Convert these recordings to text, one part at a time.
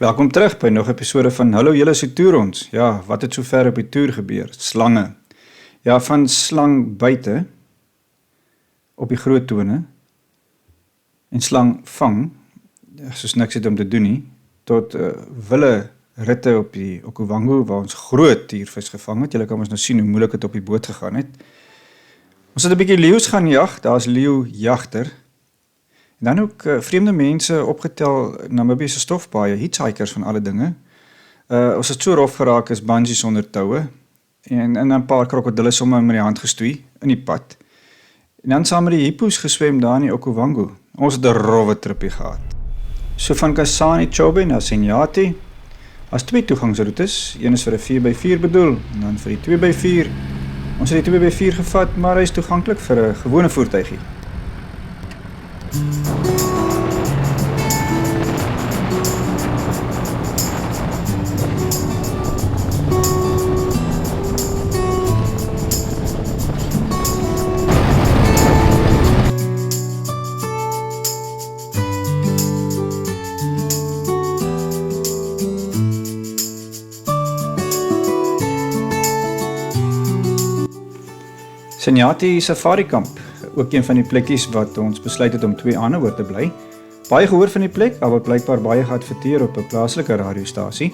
Welkom terug by nog 'n episode van Hallo julle se toer ons. Ja, wat het sover op die toer gebeur? Slange. Ja, van slang buite op die groot tone en slang vang, soos niks het om te doen nie, tot wille ritte op die Okavango waar ons groot tiervis gevang het. Julle kan ons nou sien hoe moeilik het op die boot gegaan het. Ons het 'n bietjie leeu's gaan jag, daar's leeujagter. En dan ook vreemde mense opgetel, Namibië se stofpaaie, hitchhikers van alle dinge. Ons het so rof geraak as bungee sonder toue en 'n paar krokodille sommer met die hand gestoei in die pad. En dan saam met die hippos geswem daar in die Okavango. Ons het 'n rowwe tripie gehad. So van Kasane Chobe na Senyati, as 2 toegangsroetes, een is vir 'n 4x4 bedoel en dan vir die 2x4. Ons het die 2x4 gevat, maar hy is toeganklik vir 'n gewone voertuigie. Senyati Safari Camp, ook een van die plekkies wat ons besluit het om 2 aande oor te bly. Baie gehoor van die plek, daar word blykbaar baie geadverteer op 'n plaaslike radiostasie.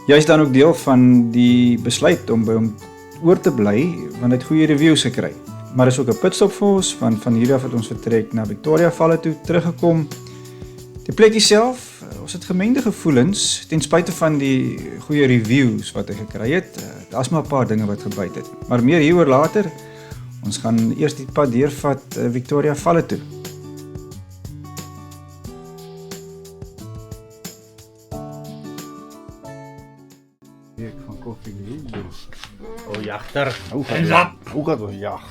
Jy is dan ook deel van die besluit om by hom oor te bly, want hy het goeie reviews gekry. Maar is ook 'n pitstop vir ons, van hier af het ons vertrek na Victoria Valle toe, teruggekom. Die plekkie self, ons het gemengde gevoelens, ten spyte van die goeie reviews wat hy gekry het. Daar's maar 'n paar dinge wat gebyt het. Maar meer hieroor later. Ons gaan eers die pad deurvat Victoria Valle toe. Ek van koffie hier. O, jagter. Hoe gaat ons jag?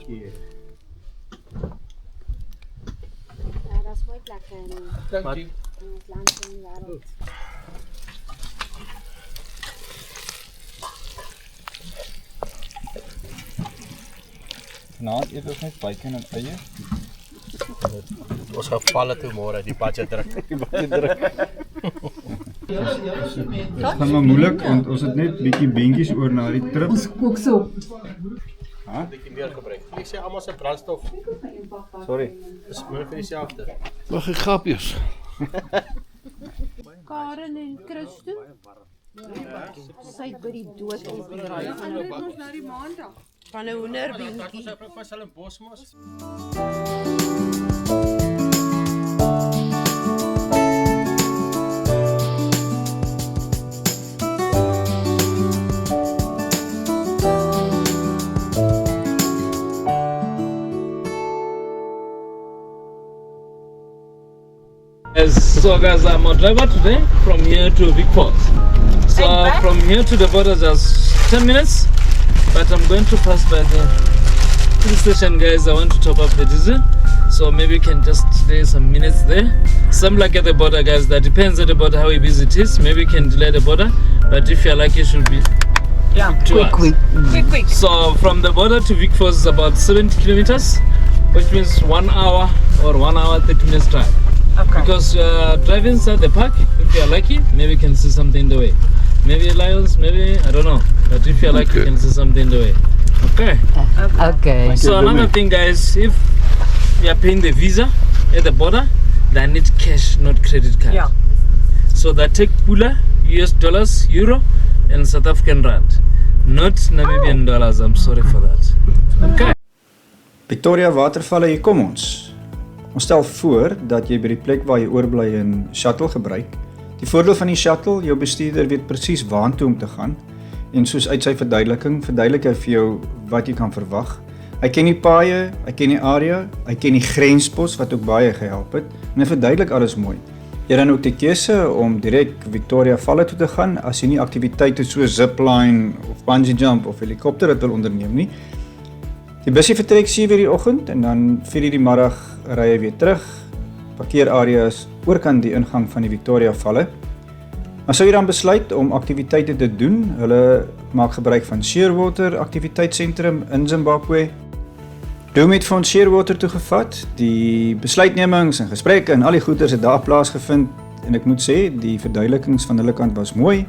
Ja, dat is mooi lekker in het land van de wereld. Vanaand eet ons net bacon en eie. Ons gaan Valle toe môre, die badjie druk. Dit gaan maar moeilik want ons het net bietjie beentjies oor na die trip. Ons kook so. Bietjie meer gebruik. Ek sê almal se brandstof Sorry. is meer vir dieselfde. Wag, ek grappies. Karen en Christo. Sy het by die dood opgedraai van 'n hoenderbeentjie. Ons het pas al 'n bosmos. So guys, I'm a driver today from here to Vic Falls. So from here to the border just 10 minutes, but I'm going to pass by the police station, guys. I want to top up the diesel, so maybe we can just stay some minutes there. Some like at the border, guys. That depends at the border how busy it is. Maybe we can delay the border, but if you're lucky, it should be quick. So from the border to Vic Falls is about 70 kilometers, which means 1 hour or 1 hour 30 minutes drive. Okay. Because driving inside the park, if you are lucky, maybe you can see something in the way. Maybe lions, maybe, I don't know. But if you are lucky, you can see something in the way. Okay. Okay. So another thing, guys, if you are paying the visa at the border, they need cash, not credit card. Yeah. So they take pula, US dollars, euro, and South African rand. Not Namibian dollars, I'm sorry for that. Okay. Victoria Watervalle, hier kom ons. Ons stel voor dat jy by die plek waar jy oorbly 'n shuttle gebruik. Die voordeel van die shuttle, jou bestuurder weet presies waartoe om te gaan en soos uit sy verduidelik hy vir jou wat jy kan verwag. Hy ken die paaie, hy ken die area, hy ken die grenspos wat ook baie gehelp het en hy verduidelik alles mooi. Jy dan ook die keuse om direk Victoria Valle toe te gaan as jy nie aktiwiteite so zipline of bungee jump of helikopter wil onderneem nie. Die busie vertrek 7:00 die oggend en dan 4:00 die middag ry hy weer terug parkeerareas oorkant die ingang van die Victoria Valle. Maar sou jy dan besluit om aktiwiteite te doen, hulle maak gebruik van Shearwater aktiwiteitssentrum in Zimbabwe. Doom het vir ons Shearwater toegevat, die besluitnemings en gesprekke en al die goeders het daar plaasgevind en ek moet sê, die verduidelikings van hulle kant was mooi.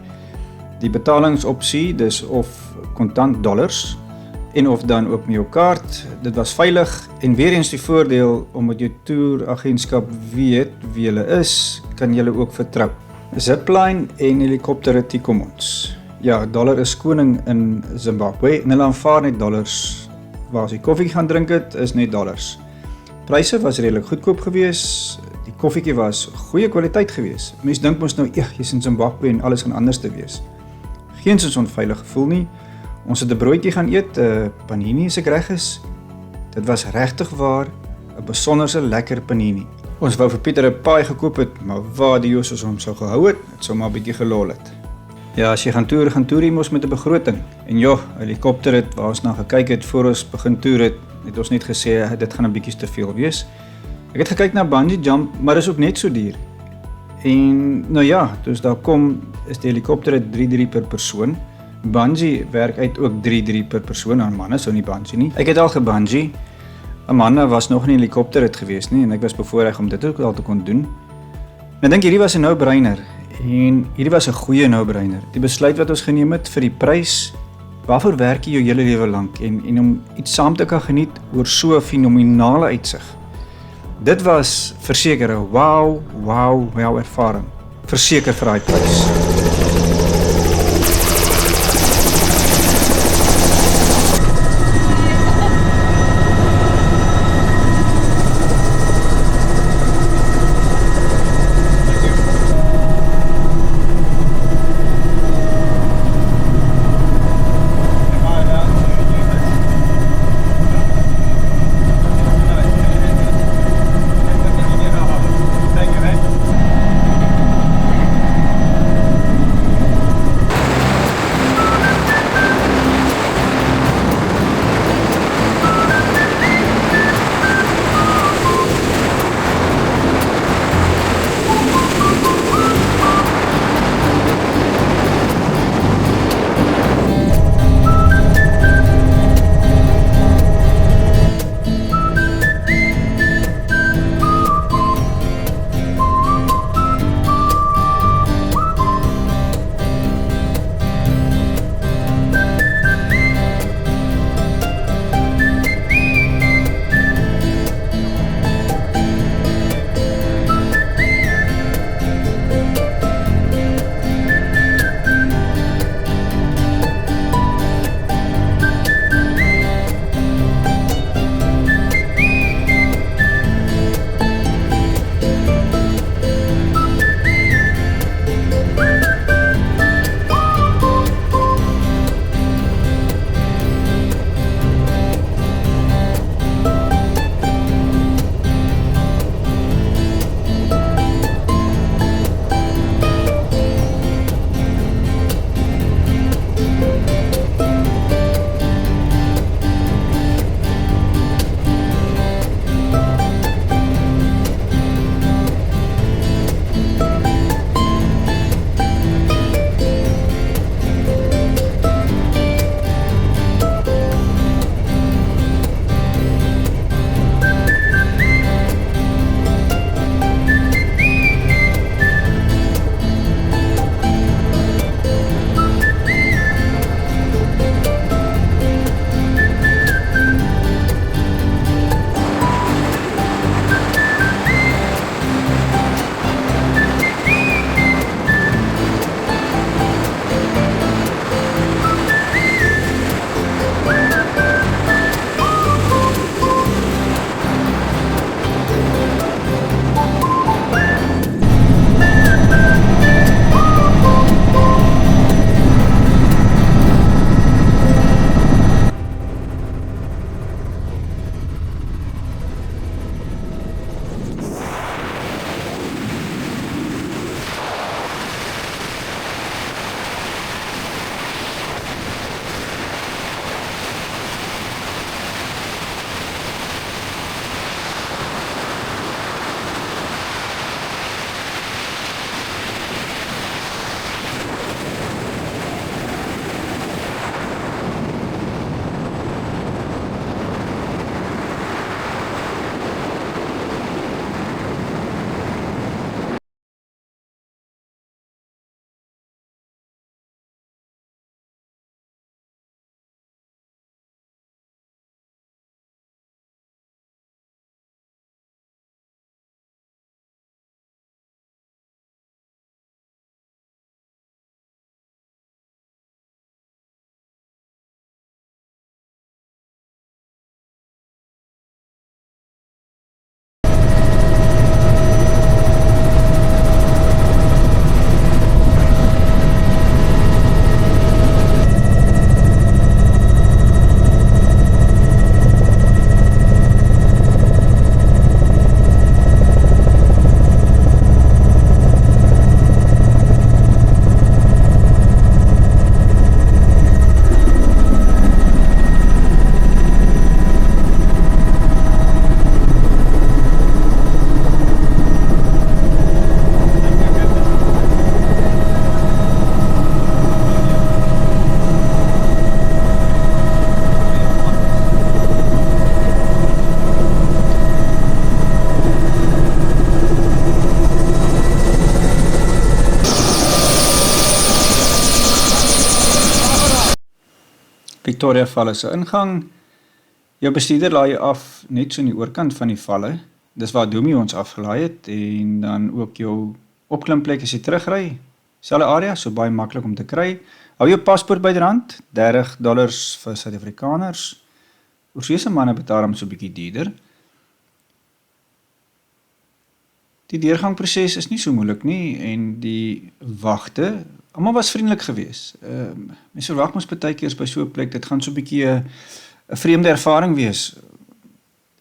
Die betalingsopsie, dis of kontant dollars en of dan ook met jou kaart, dit was veilig en weer eens die voordeel, omdat jou toeragentskap weet wie hulle is, kan julle ook vertrou. Zipline en helikopter kom ons. Ja, dollar is koning in Zimbabwe en hulle aanvaar net dollars. Waar as jy koffie gaan drink het, is net dollars. Pryse was redelik goedkoop gewees, die koffiekie was goeie kwaliteit gewees. Mens dink mos nou, jy's in Zimbabwe en alles gaan anders te wees. Geensins onveilig gevoel nie. Ons het 'n broodjie gaan eet, panini as ek reg is. Dit was regtig waar 'n besonderse lekker panini. Ons wou vir Pieter 'n paai gekoop het, maar waar die Joos hom sou gehou het, het sou maar 'n bietjie gelol het. Ja, as jy gaan toer jy mos met 'n begroting. En ja, helikopter het waar ons na gekyk het voor ons begin toer het ons net gesê dit gaan 'n bietjie te veel wees. Ek het gekyk na bungee jump, maar dis ook net so duur. En nou ja, dus daar kom is die helikopter 3 per persoon. Bungee werk uit ook 3 per persoon, aan manne sou nie bungee nie. Ek het al gebungee. 'n man was nog nie in 'n helikopter het gewees nie en ek was bevoorreg om dit ook al te kon doen. Ek dink hierdie was 'n no-brainer en hierdie was 'n goeie no-brainer. Die besluit wat ons geneem het vir die prys, waarvoor werk jy jou hele lewe lank en om iets saam te kan geniet oor so 'n fenominale uitsig. Dit was verseker 'n wow ervaring. Verseker vir daai prys. Victoria Valle se ingang. Jou bestuurder laai jy af net so in die oorkant van die valle. Dis waar Domi ons afgelaai het en dan ook jou opklimplek as jy terugry. Selfe area, so baie maklik om te kry. Hou jou paspoort byderhand, $30 vir Suid-Afrikaners. Oorsese manne betaal hom so 'n bietjie duurder. Die deurgangproses is nie so moeilik nie en die wagte, almal was vriendelik geweest. Mense verwag mos baie keer by so 'n plek, dit gaan so 'n bietjie 'n vreemde ervaring wees.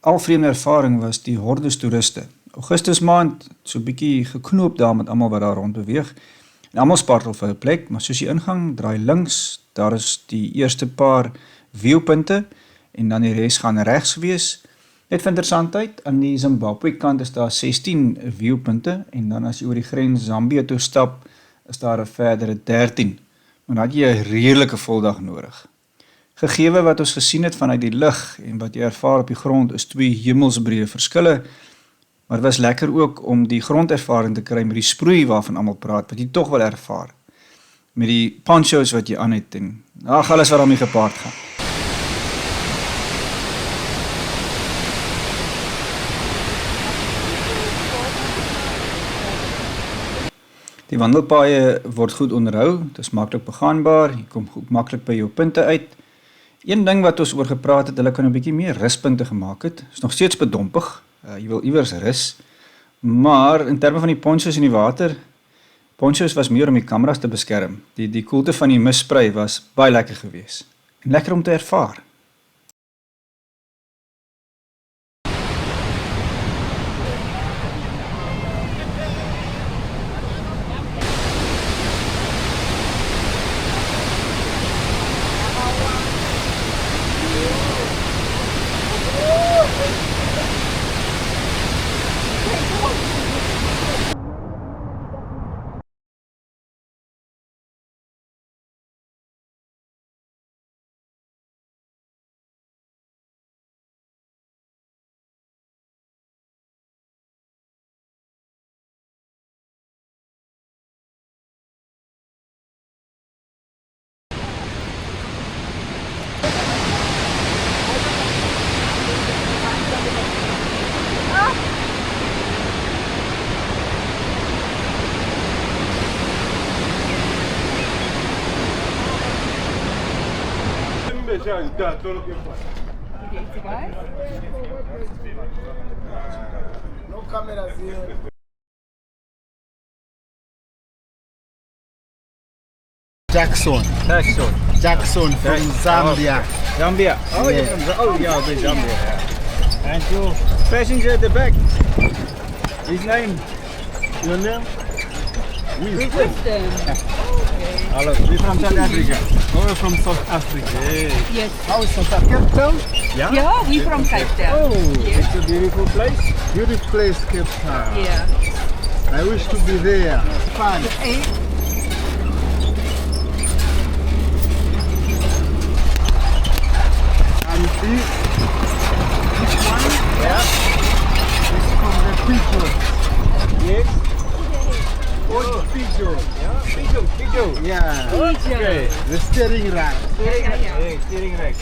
Al vreemde ervaring was die hordes toeriste. Augustus maand, so 'n bietjie geknoop daar met almal wat daar rond beweeg. En almal spartel vir 'n plek, maar soos jy ingang, draai links, daar is die eerste paar viewpunte en dan die res gaan regs wees. Net vir interessantheid, aan die Zimbabwe kant is daar 16 viewpunte en dan as jy oor die grens Zambië toe stap, is daar 'n verdere 13. Maar dan het jy 'n redelike voldag nodig. Gegewe wat ons gesien het vanuit die lug en wat jy ervaar op die grond is 2 hemelsbreë verskille, maar dit was lekker ook om die grondervaring te kry met die sproei waarvan almal praat, wat jy tog wil ervaar. Met die ponchos wat jy aan het en alles wat daarmee gepaard gaan. Die wandelpaaie word goed onderhou, dit is maklik begaanbaar, jy kom goed maklik by jou punte uit. Een ding wat ons oor gepraat het, hulle kan 'n bietjie meer ruspunte gemaak het, is nog steeds bedompig, jy wil iewers rus, maar in terme van die ponchos in die water, ponchos was meer om die kameras te beskerm, die koelte van die misspray was baie lekker geweest, en lekker om te ervaar. No cameras here. Jackson from Zambia. Zambia. Oh, Yeah. you're from Zambia. Thank you. Passenger at the back. His name. Your name? Hello. We're from South Africa. Oh, from South Africa. Yes. How is South Africa? Cape Town? Yeah, we from Cape Town. It's a beautiful place. Beautiful place, Cape Town. Yeah. I wish to be there. Fun. And see, this one, is from the people. Yes. Oh, Pijo. Pijo. Yeah. Okay. The steering rack. Steering rack.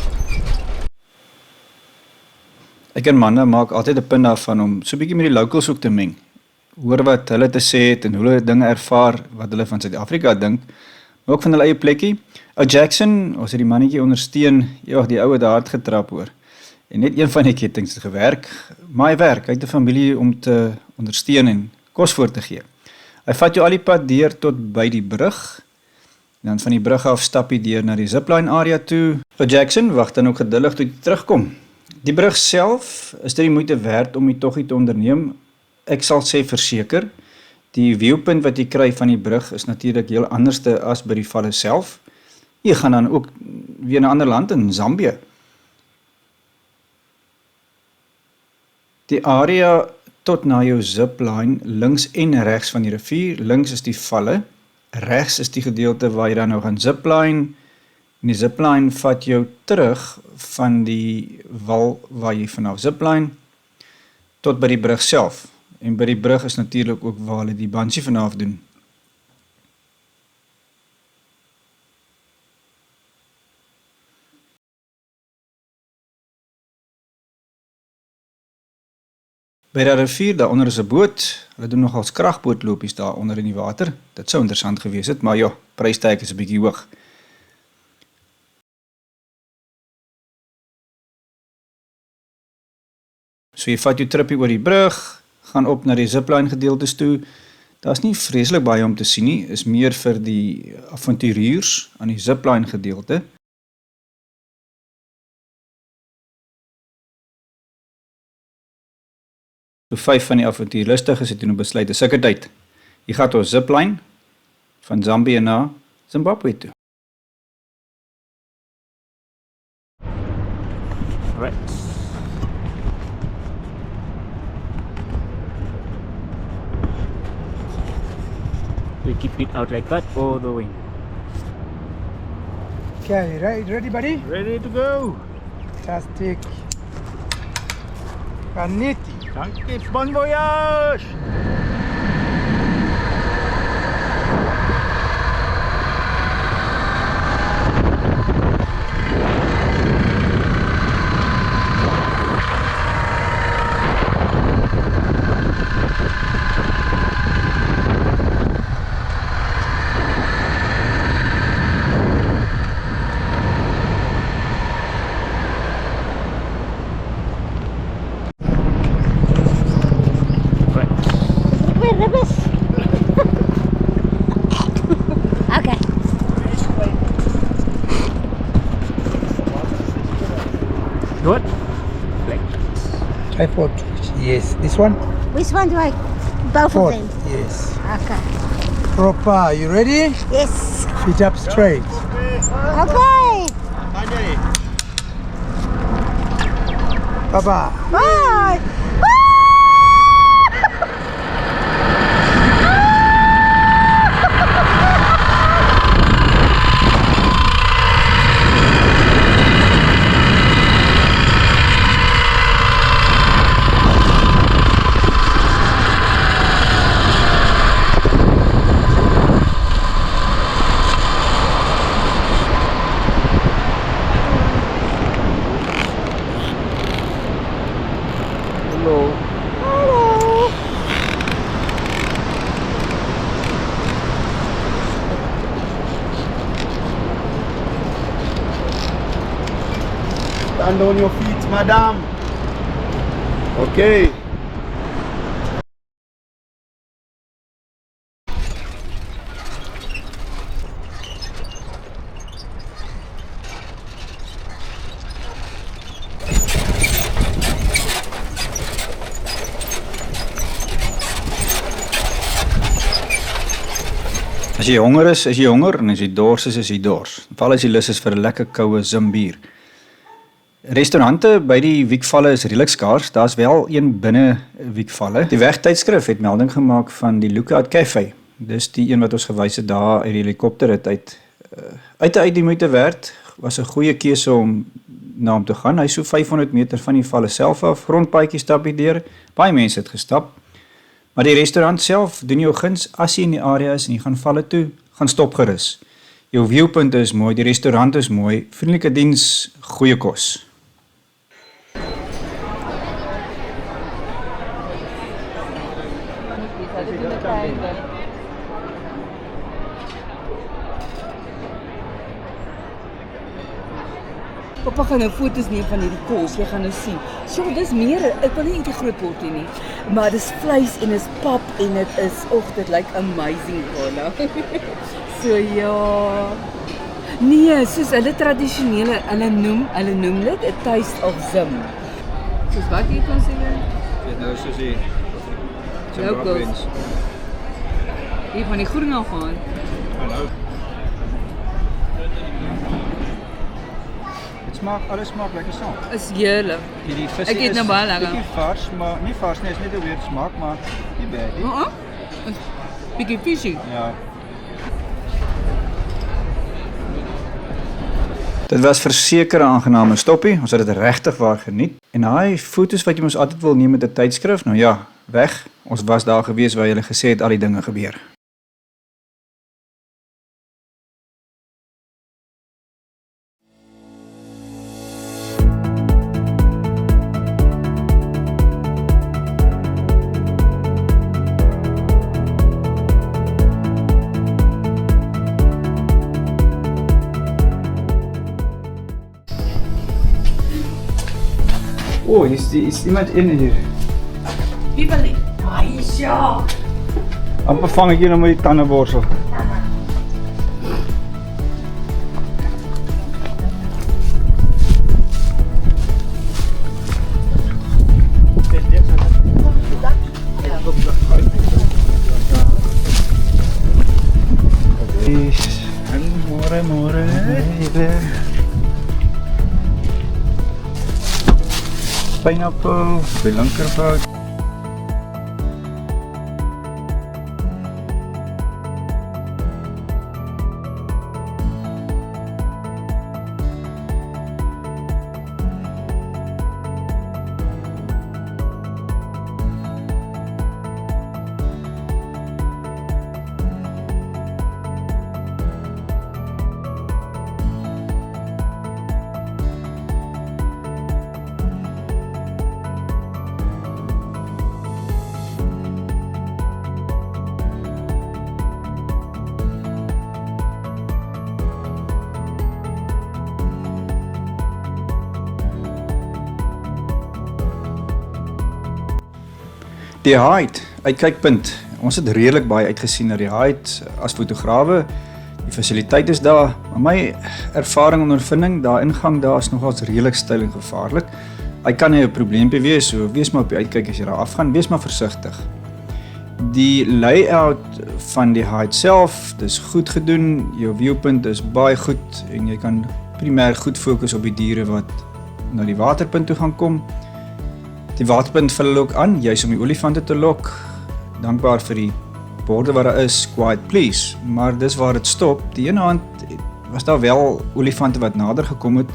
Ek en manne maak altyd 'n punt daarvan om so 'n bietjie met die locals ook te meng. Hoor wat hulle te sê het en hoe hulle dinge ervaar, wat hulle van Suid-Afrika dink, maar ook van hulle eie plekkie. Ou Jackson, ons het die mannetjie ondersteun, die ou het hard getrap hoor. En net een van die kettinge het gewerk, maar hy werk, hy het 'n familie om te ondersteun en kos voor te gee. Hy vat jou al die pad deur tot by die brug, en dan van die brug af stap jy deur na die zipline area toe. Ou Jackson wag dan ook geduldig tot jy terugkom. Die brug self is dit die moeite werd om die toggie te onderneem. Ek sal sê verseker, die viewpunt wat jy kry van die brug is natuurlik heel anderste as by die valle self. Jy gaan dan ook weer na 'n ander land in Zambië. Die area tot na jou zipline links en regs van die rivier. Links is die valle, regs is die gedeelte waar jy dan nou gaan zipline. En die zipline vat jou terug van die wal waar jy vanaf zipline tot by die brug self. En by die brug is natuurlik ook waar hulle die bungee vanaf doen. By die rivier daaronder is 'n boot. Hulle doen nogals kragbootlopies daar onder in die water. Dit sou interessant gewees het, maar ja, prystag is 'n bietjie hoog. So jy vat jou trippie oor die brug, gaan op na die zipline gedeeltes toe. Daar's nie vreeslik baie om te sien nie, is meer vir die avonturiers aan die zipline gedeelte. So 5 van die avontuurlustiges het nou besluit, dis sulke tyd. Hier gaan ons zipline van Zambia na Zimbabwe toe. Right. We keep it out like that all the way. Okay, ready buddy? Ready to go. Fantastic. Vaniti. Dankie, bon voyage. Okay. Good. Tripod. Yes. This one? Which one do I? Both Fourth. of them. Yes. Okay. Proper. You ready? Yes. Feet up straight. Okay. Bye-bye. Bye. Stand on your feet, madam. Okay. As jy honger is jy honger en as jy dors is jy dors. Veral as jy lus is vir 'n lekker koue zimbier. Restaurante by die Wiekvalle is redelik skaars. Daar's wel een binne Wiekvalle. Die wegtydskrif het melding gemaak van die Lookout Cafe. Dis die een wat ons gewys het daar uit die helikopter uit die moeite werd. Was 'n goeie keuse om na hom te gaan. Hy so 500 meter van die valle self af, rondpaadjie stap hier deur. Baie mense het gestap. Maar die restaurant self doen jou guns as jy in die area is en jy gaan valle toe, gaan stop gerus. Jou viewpunt is mooi, die restaurant is mooi, vriendelike diens, goeie kos. Papa gaan nou foto's neem van hierdie kos, jy gaan nou sien. So, dis meer, ek wil nie eet die groot potjie nie, maar dis vleis en dis pap en dit is, dit lyk amazing, Carla. So ja. Nee, soos hulle tradisionele, hulle noem dit 'n taste of Zim. Soos wat jy kan sê? Dit nou soos die Zimbabweans. Hier van die groen al gaan. Alles smaak lekker saam. Is heerlik. Die vis Ek eet nou baie lekker. bietjie vars, maar nie vars nie, is net 'n weird smaak, maar nie bad nie. Bietjie fishy. Ja. Dit was verseker 'n aangename stoppie. Ons het dit regtig waar geniet. En daai foto's wat jy mos altyd wil neem met 'n tydskrif, nou ja, weg. Ons was daar gewees waar jy gesê het al die dinge gebeur. O, is iemand in hier. Wie wil nie? Aisha! Amper vang ek hier nou met die tandeborsel. Môre. Pineapple, by linkerpad. Die Height, uitkykpunt. Ons het redelik baie uitgesien na die Height as fotograwe. Die fasiliteit is daar, maar my ervaring en ondervinding, daar ingang daar is nogals redelik styl en gevaarlik. Hy kan 'n probleempie wees, so wees maar op die uitkyk as jy daar afgaan, wees maar versigtig. Die layout van die Height self, dis goed gedoen, jou viewpunt is baie goed en jy kan primêr goed fokus op die diere wat na die waterpunt toe gaan kom. Die waterpunt vul hulle ook aan, juis om die olifante te lok. Dankbaar vir die borde wat daar is, quiet please, maar dis waar dit stop. Die ene hand was daar wel olifante wat nader gekom het.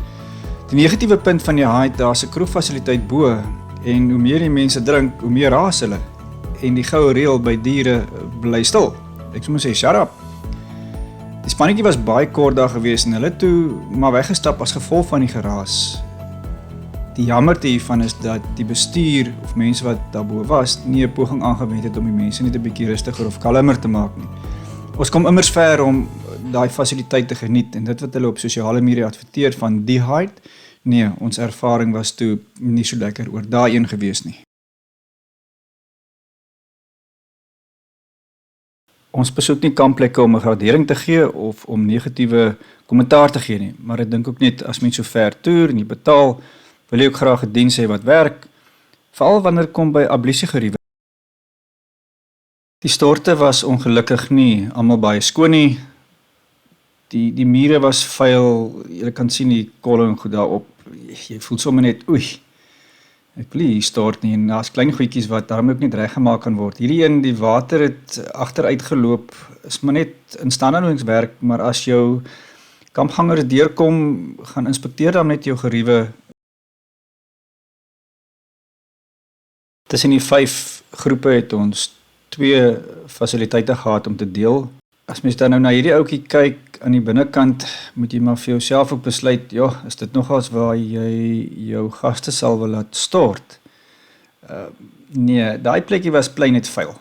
Die negatiewe punt van die Height, daar's 'n kroegfasiliteit bo en hoe meer die mense drink, hoe meer raas hulle. En die goue reël by diere bly stil. Ek sou moet sê, shut up. Die spannetjie was baie kort daar gewees en hulle toe maar weggestap as gevolg van die geraas. Die jammerte hiervan is dat die bestuur of mense wat daarbo was, nie 'n poging aangewend het om die mense net 'n bietjie rustiger of kalmer te maak nie. Ons kom immers ver om daai fasiliteit te geniet en dit wat hulle op sosiale media adverteer van die Height, nee, ons ervaring was toe nie so lekker oor daai een gewees nie. Ons besoek nie kampplekke om 'n gradering te gee of om negatiewe kommentaar te gee nie, maar ek dink ook net as mens so ver toer en jy betaal, wil jy ook graag 'n diens hê wat werk, veral wanneer dit kom by ablusiegeriewe. Die storte was ongelukkig nie almal baie skoon nie. Die mure was vuil, jy kan sien die kolle en goed daarop. Jy voel sommer net, oei, ek wil nie hier stort nie, en daar's klein goedjies wat daarom ook nie reggemaak kan word. Hierdie een, die water het agteruit geloop, is maar net instandhoudingswerk, maar as jou kampgangers deurkom, gaan inspekteer dan net jou geriewe. Tussen die 5 groepe het ons 2 fasiliteite gehad om te deel. As mens dan nou na hierdie ouetjie kyk aan die binnekant, moet jy maar vir jouself ook besluit, ja, is dit nogals waar jy jou gaste sal wil laat stort? Nee, daai plekkie was plain net vuil.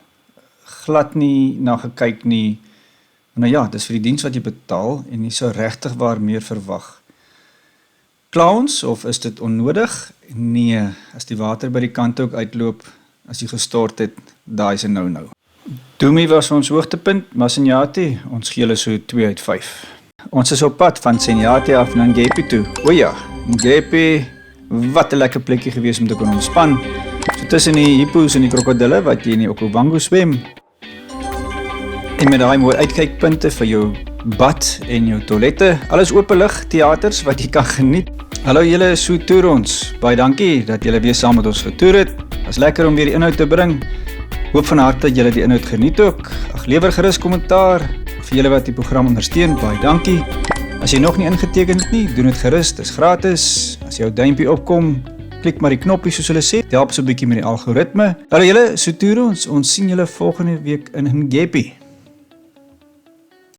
Glad nie na gekyk nie. Nou ja, dis vir die diens wat jy betaal en jy sou regtig waar meer verwag. Clowns, of is dit onnodig? Nee, as die water by die kant ook uitloop, as jy gestort het, daai is 'n no-no. Dumi was ons hoogtepunt, Masenyati, ons gee hulle so 2 uit 5. Ons is op pad van Senyati af na Ngepi toe. O ja, Ngepi, wat 'n lekker plekkie gewees om te kon ontspan. So tussen die hippos en die krokodille wat jy in die Okavango swem. En met daai mooi uitkykpunte vir jou bad en jou toilette, alles openlig, teaters wat jy kan geniet. Hallo julle, so toer ons. Baie dankie dat julle weer saam met ons getoer het. Was lekker om weer die inhoud te bring. Hoop van harte dat julle die inhoud geniet ook. Ag, lewer gerus kommentaar. Vir julle wat die program ondersteun, baie dankie. As jy nog nie ingeteken het nie, doen dit gerus, dis gratis. As jou duimpie opkom, klik maar die knoppie soos hulle sê. Dit help so 'n bietjie met die algoritme. Hallo julle, so toer ons. Ons sien julle volgende week in Ngepi.